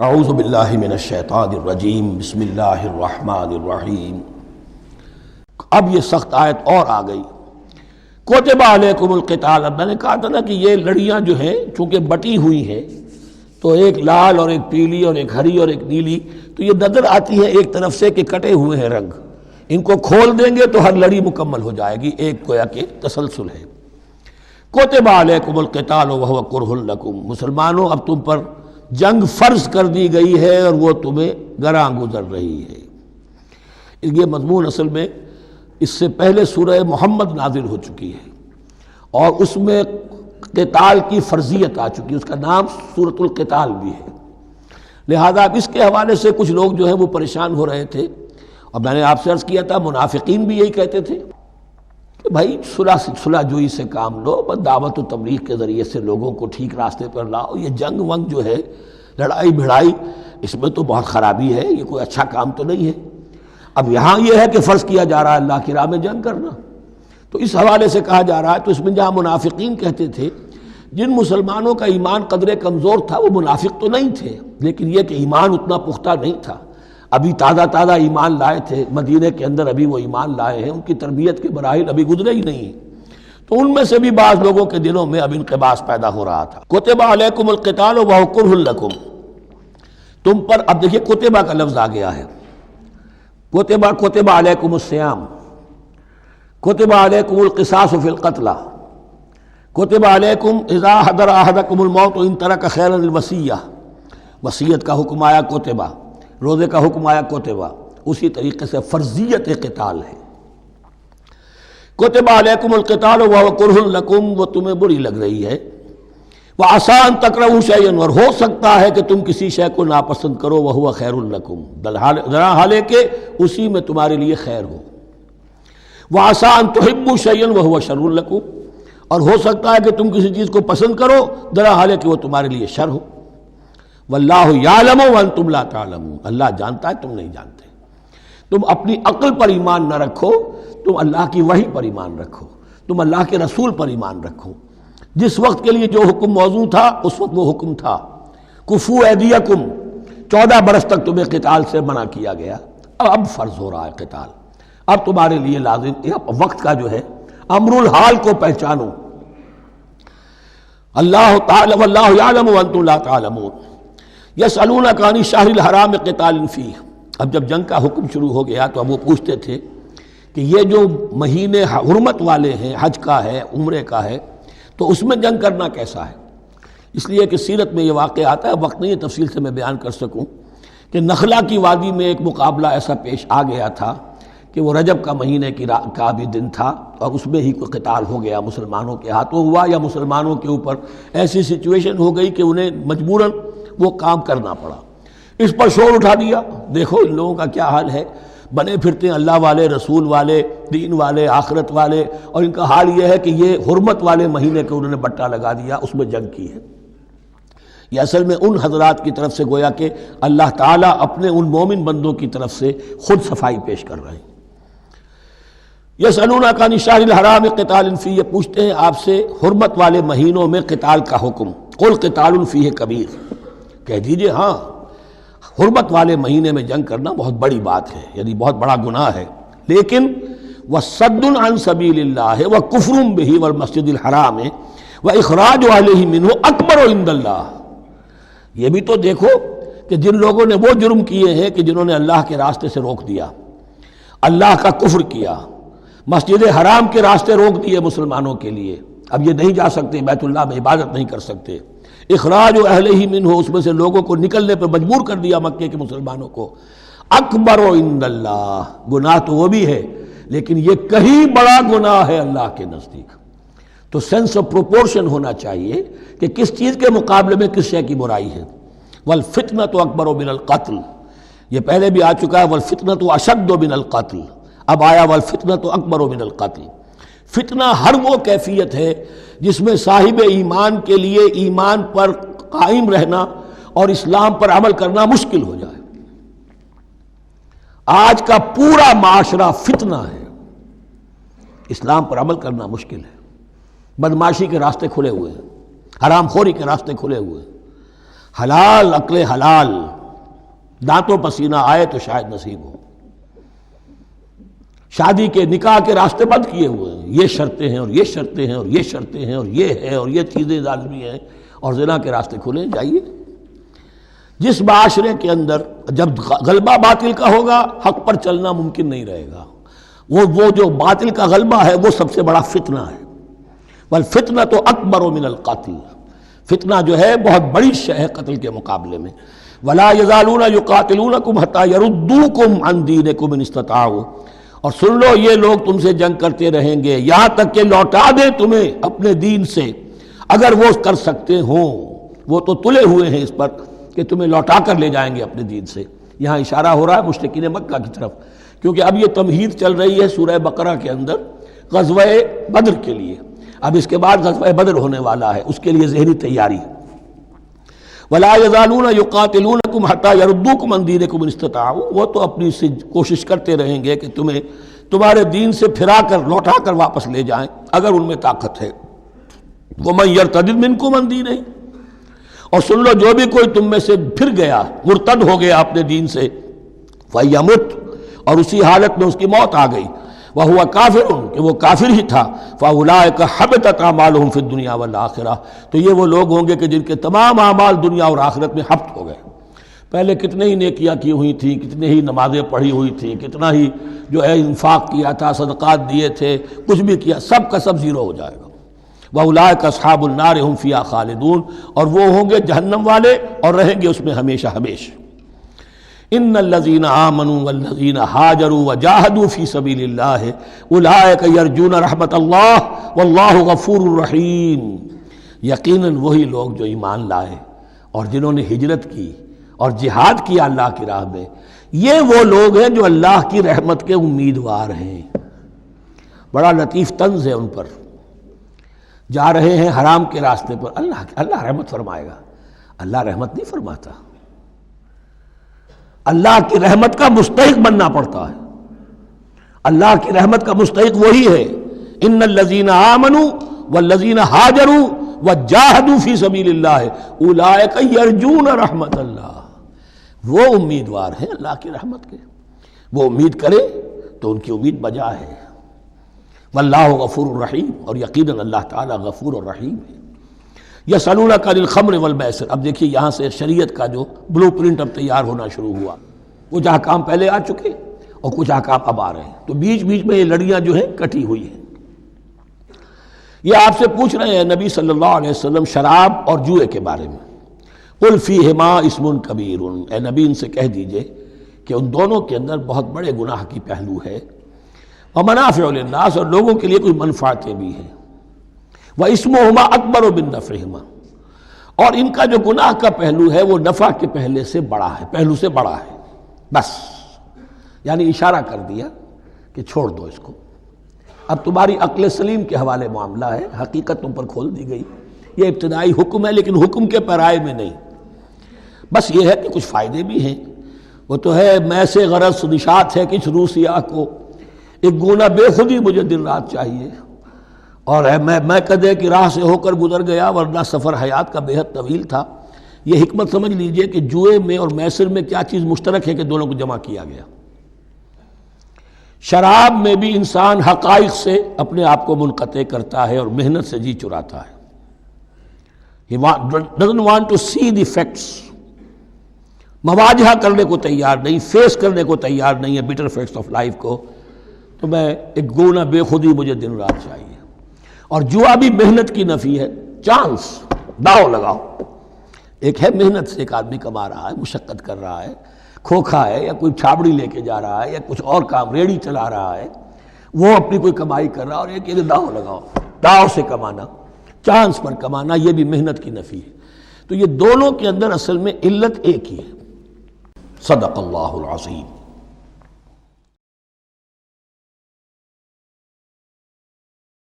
اعوذ باللہ من الشیطان الرجیم بسم اللہ الرحمن الرحیم۔ اب یہ سخت آیت اور آ گئی، کتب علیکم القتال۔ اب میں نے کہا تھا نا کہ یہ لڑیاں جو ہیں چونکہ بٹی ہوئی ہیں تو ایک لال اور ایک پیلی اور ایک ہری اور ایک نیلی، تو یہ نظر آتی ہے ایک طرف سے کہ کٹے ہوئے ہیں رنگ، ان کو کھول دیں گے تو ہر لڑی مکمل ہو جائے گی، ایک گویا کہ تسلسل ہے۔ کتب علیکم القتال وہو کرہ لکم، مسلمانوں اب تم پر جنگ فرض کر دی گئی ہے اور وہ تمہیں گراں گزر رہی ہے۔ یہ مضمون اصل میں اس سے پہلے سورہ محمد نازل ہو چکی ہے اور اس میں قتال کی فرضیت آ چکی ہے، اس کا نام سورۃ القتال بھی ہے، لہذا اب اس کے حوالے سے کچھ لوگ جو ہیں وہ پریشان ہو رہے تھے، اور میں نے آپ سے عرض کیا تھا منافقین بھی یہی کہتے تھے کہ بھائی صلح جوئی سے کام لو، بس دعوت و تبلیغ کے ذریعے سے لوگوں کو ٹھیک راستے پر لاؤ، یہ جنگ ونگ جو ہے لڑائی بھڑائی اس میں تو بہت خرابی ہے، یہ کوئی اچھا کام تو نہیں ہے۔ اب یہاں یہ ہے کہ فرض کیا جا رہا ہے اللہ کی راہ میں جنگ کرنا، تو اس حوالے سے کہا جا رہا ہے، تو اس میں جہاں منافقین کہتے تھے جن مسلمانوں کا ایمان قدرے کمزور تھا وہ منافق تو نہیں تھے، لیکن یہ کہ ایمان اتنا پختہ نہیں تھا، ابھی تازہ ایمان لائے تھے، مدینے کے اندر ابھی وہ ایمان لائے ہیں، ان کی تربیت کے مراحل ابھی گزرے ہی نہیں ہیں، تو ان میں سے بھی بعض لوگوں کے دلوں میں اب انقباض پیدا ہو رہا تھا۔ کتب علیکم القتال وہو کرہ لکم، تم پر اب دیکھیے کتبہ کا لفظ آ گیا ہے، کتب علیکم الصیام، کتب علیکم القصاص فی القتلى، کتب علیکم اذا حضر احدکم الموت ان ترک خیرا الوصیہ، وصیت کا حکم آیا کتبہ، روزے کا حکم آیا کتبہ، اسی طریقے سے فرضیت قتال ہے۔ کتب علیکم القتال وہو کرہ لکم، وہ تمہیں بری لگ رہی ہے، وعسیٰ ان تکرہوا شیئا، اور ہو سکتا ہے کہ تم کسی شے کو ناپسند کرو، وہو خیر لکم، ذرا حالے کہ اسی میں تمہارے لیے خیر ہو، وعسیٰ ان تحبوا شیئا وہو شر لکم، اور ہو سکتا ہے کہ تم کسی چیز کو پسند کرو ذرا حالے کہ وہ تمہارے لیے شر ہو، واللہ یعلم وانتم لا تعلمون، اللہ جانتا ہے تم نہیں جانتے۔ تم اپنی عقل پر ایمان نہ رکھو، تم اللہ کی وحی پر ایمان رکھو، تم اللہ کے رسول پر ایمان رکھو، جس وقت کے لیے جو حکم موضوع تھا اس وقت وہ حکم تھا، کفوا ایدیکم، 14 برس تک تمہیں قتال سے منع کیا گیا، اب فرض ہو رہا ہے قتال، اب تمہارے لیے لازم، وقت کا جو ہے امر الحال کو پہچانو۔ اللہ تعالی واللہ یعلم وانتم لا تعلمون، یسألونک عن الشہر الحرام قتال فیہ، اب جب جنگ کا حکم شروع ہو گیا تو اب وہ پوچھتے تھے کہ یہ جو مہینے حرمت والے ہیں، حج کا ہے، عمرے کا ہے، تو اس میں جنگ کرنا کیسا ہے؟ اس لیے کہ سیرت میں یہ واقعہ آتا ہے، وقت نہیں ہے تفصیل سے میں بیان کر سکوں، کہ نخلا کی وادی میں ایک مقابلہ ایسا پیش آ گیا تھا کہ وہ رجب کا مہینے کا بھی دن تھا اور اس میں ہی کوئی قتال ہو گیا، مسلمانوں کے ہاتھوں ہوا یا مسلمانوں کے اوپر ایسی سچویشن ہو گئی کہ انہیں مجبوراً وہ کام کرنا پڑا، اس پر شور اٹھا دیا۔ دیکھو ان لوگوں کا کیا حال ہے، بنے پھرتے ہیں اللہ والے، رسول والے، دین والے، آخرت والے، اور ان کا حال یہ ہے کہ یہ حرمت والے مہینے کے انہوں نے بٹا لگا دیا، اس میں جنگ کی ہے۔ یہ اصل میں ان حضرات کی طرف سے گویا کہ اللہ تعالیٰ اپنے ان مومن بندوں کی طرف سے خود صفائی پیش کر رہے ہیں۔ یسألونک عن الشہر الحرام قتال فیہ، یہ پوچھتے ہیں آپ سے حرمت والے مہینوں میں قتال کا حکم، قل قتال فیہ کبیر، کہہ دیجئے ہاں حرمت والے مہینے میں جنگ کرنا بہت بڑی بات ہے، یعنی بہت بڑا گناہ ہے، لیکن وَصَدٌّ عَن سَبِيلِ اللَّهِ وَكُفْرٌ بِهِ وَالْمَسْجِدِ الْحَرَامِ وَإِخْرَاجُ أَهْلِهِ مِنْهُ أَكْبَرُ عِندَ اللَّهِ، یہ بھی تو دیکھو کہ جن لوگوں نے وہ جرم کیے ہیں کہ جنہوں نے اللہ کے راستے سے روک دیا، اللہ کا کفر کیا، مسجد حرام کے راستے روک دیے مسلمانوں کے لیے، اب یہ نہیں جا سکتے، بیت اللہ میں عبادت نہیں کر سکتے، اخراج اہلہ منہ، اس میں سے لوگوں کو نکلنے پر مجبور کر دیا مکے کے مسلمانوں کو، اکبر عند اللہ، گناہ تو وہ بھی ہے لیکن یہ کہیں بڑا گناہ ہے اللہ کے نزدیک۔ تو سینس آف پروپورشن ہونا چاہیے کہ کس چیز کے مقابلے میں کس شے کی برائی ہے۔ والفتنۃ اکبر من القتل، یہ پہلے بھی آ چکا ہے، والفتنۃ اشد من القتل، اب آیا والفتنۃ اکبر من القتل۔ فتنہ ہر وہ کیفیت ہے جس میں صاحب ایمان کے لیے ایمان پر قائم رہنا اور اسلام پر عمل کرنا مشکل ہو جائے۔ آج کا پورا معاشرہ فتنہ ہے، اسلام پر عمل کرنا مشکل ہے، بدماشی کے راستے کھلے ہوئے ہیں، حرام خوری کے راستے کھلے ہوئے ہیں، حلال عقل حلال دانتوں پسینہ آئے تو شاید نصیب ہو۔ شادی کے نکاح کے راستے بند کیے ہوئے ہیں، یہ شرطیں ہیں اور یہ شرطیں ہیں اور یہ شرطیں ہیں اور یہ ہے اور یہ چیزیں لازمی ہیں، اور زنا کے راستے کھلے جائیے۔ جس معاشرے کے اندر جب غلبہ باطل کا ہوگا حق پر چلنا ممکن نہیں رہے گا، وہ جو باطل کا غلبہ ہے وہ سب سے بڑا فتنہ ہے۔ والفتنۃ اکبر من القتل، فتنہ جو ہے بہت بڑی شے ہے قتل کے مقابلے میں۔ ولا یزالون یقاتلونکم حتی یردوکم عن دینکم ان استطاعوا، اور سن لو یہ لوگ تم سے جنگ کرتے رہیں گے یہاں تک کہ لوٹا دیں تمہیں اپنے دین سے، اگر وہ کر سکتے ہوں۔ وہ تو تلے ہوئے ہیں اس پر کہ تمہیں لوٹا کر لے جائیں گے اپنے دین سے۔ یہاں اشارہ ہو رہا ہے مشرکین مکہ کی طرف، کیونکہ اب یہ تمہید چل رہی ہے سورہ بقرہ کے اندر غزوہ بدر کے لیے۔ اب اس کے بعد غزوہ بدر ہونے والا ہے، اس کے لیے ذہنی تیاری۔ وَلَا يَزَالُونَ يُقَاتِلُونَكُمْ حَتَّى يَرُدُّوكُمْ عَنْ دِينِكُمْ إِنِ اسْتَطَاعُوا، وہ تو اپنی سے کوشش کرتے رہیں گے کہ تمہیں تمہارے دین سے پھرا کر لوٹا کر واپس لے جائیں اگر ان میں طاقت ہے۔ وَمَن يَرْتَدِدْ مِنْكُمْ عَنْ دِينِهِ، اور سن لو جو بھی کوئی تم میں سے پھر گیا، مرتد ہو گیا اپنے دین سے، فَيَمُتْ، اور اسی حالت میں اس کی موت آ گئی، وَهُوَ كَافِرٌ، کہ وہ کافر ہی تھا، فَأُولَٰئِكَ حَبِطَتْ أَعْمَالُهُمْ فِي الدُّنْيَا وَالْآخِرَةِ، تو یہ وہ لوگ ہوں گے کہ جن کے تمام اعمال دنیا اور آخرت میں حبط ہو گئے۔ پہلے کتنے ہی نیکیاں کی ہوئی تھیں، کتنے ہی نمازیں پڑھی ہوئی تھیں، کتنا ہی جو ہے انفاق کیا تھا، صدقات دیے تھے، کچھ بھی کیا، سب کا سب زیرو ہو جائے گا۔ وَأُولَٰئِكَ أَصْحَابُ النَّارِ هُمْ فِيهَا خَالِدُونَ، اور وہ ہوں گے جہنم والے اور رہیں گے اس میں ہمیشہ ہمیشہ۔ ان الذين آمنوا والذين هاجروا وجاهدوا في سبيل الله اولئك يرجون رحمت اللہ واللہ غفور رحیم، یقیناً وہی لوگ جو ایمان لائے اور جنہوں نے ہجرت کی اور جہاد کیا اللہ کی راہ میں، یہ وہ لوگ ہیں جو اللہ کی رحمت کے امیدوار ہیں۔ بڑا لطیف طنز ہے ان پر، جا رہے ہیں حرام کے راستے پر، اللہ رحمت فرمائے گا، اللہ رحمت نہیں فرماتا، اللہ کی رحمت کا مستحق بننا پڑتا ہے۔ اللہ کی رحمت کا مستحق وہی ہے، ان الذین آمنوا والذین ہاجروا وجاہدوا فی سبیل اللہ اولئک یرجون رحمت اللہ، وہ امیدوار ہیں اللہ کی رحمت کے، وہ امید کرے تو ان کی امید بجا ہے۔ واللہ غفور الرحیم، اور یقیناً اللہ تعالیٰ غفور الرحیم ہے۔ یسألونک عن الخمر والمیسر، اب دیکھیے یہاں سے شریعت کا جو بلو پرنٹ اب تیار ہونا شروع ہوا، کچھ احکام پہلے آ چکے اور کچھ احکام اب آ رہے ہیں، تو بیچ بیچ میں یہ لڑیاں جو ہیں کٹی ہوئی ہیں۔ یہ آپ سے پوچھ رہے ہیں نبی صلی اللہ علیہ وسلم شراب اور جوئے کے بارے میں، قل فیہما اسم کبیر، اے نبی ان سے کہہ دیجئے کہ ان دونوں کے اندر بہت بڑے گناہ کی پہلو ہے، ومنافع للناس، اور لوگوں کے لیے کوئی منفعتیں بھی ہیں، وَإِسْمُهُمَا أَكْبَرُ مِن نَّفْعِهِمَا، اور ان کا جو گناہ کا پہلو ہے وہ نفع کے پہلو سے بڑا ہے، بس یعنی اشارہ کر دیا کہ چھوڑ دو اس کو، اب تمہاری عقل سلیم کے حوالے معاملہ ہے، حقیقت تم پر کھول دی گئی، یہ ابتدائی حکم ہے لیکن حکم کے پیرائے میں نہیں، بس یہ ہے کہ کچھ فائدے بھی ہیں، وہ تو ہے میں سے غرض نشات ہے کچھ روسیہ کو، ایک گونا بے خودی مجھے دن رات چاہیے، اور میں کدے کی راہ سے ہو کر گزر گیا ورنہ سفر حیات کا بے حد طویل تھا۔ یہ حکمت سمجھ لیجئے کہ جوئے میں اور میسر میں کیا چیز مشترک ہے کہ دونوں کو جمع کیا گیا۔ شراب میں بھی انسان حقائق سے اپنے آپ کو منقطع کرتا ہے اور محنت سے جی چراتا ہے، He doesn't want to see the facts، مواجہہ کرنے کو تیار نہیں، فیس کرنے کو تیار نہیں ہے bitter facts آف لائف کو، تو میں ایک گونا بے خودی مجھے دن رات چاہیے۔ اور جوا بھی محنت کی نفی ہے، چانس، داؤ لگاؤ، ایک ہے محنت سے ایک آدمی کما رہا ہے، مشقت کر رہا ہے، کھوکھا ہے یا کوئی چھابڑی لے کے جا رہا ہے یا کچھ اور کام ریڑھی چلا رہا ہے، وہ اپنی کوئی کمائی کر رہا ہے، اور ایک یہ داؤ لگاؤ، داؤ سے کمانا، چانس پر کمانا، یہ بھی محنت کی نفی ہے۔ تو یہ دونوں کے اندر اصل میں علت ایک ہی ہے۔ صدق اللہ العظیم۔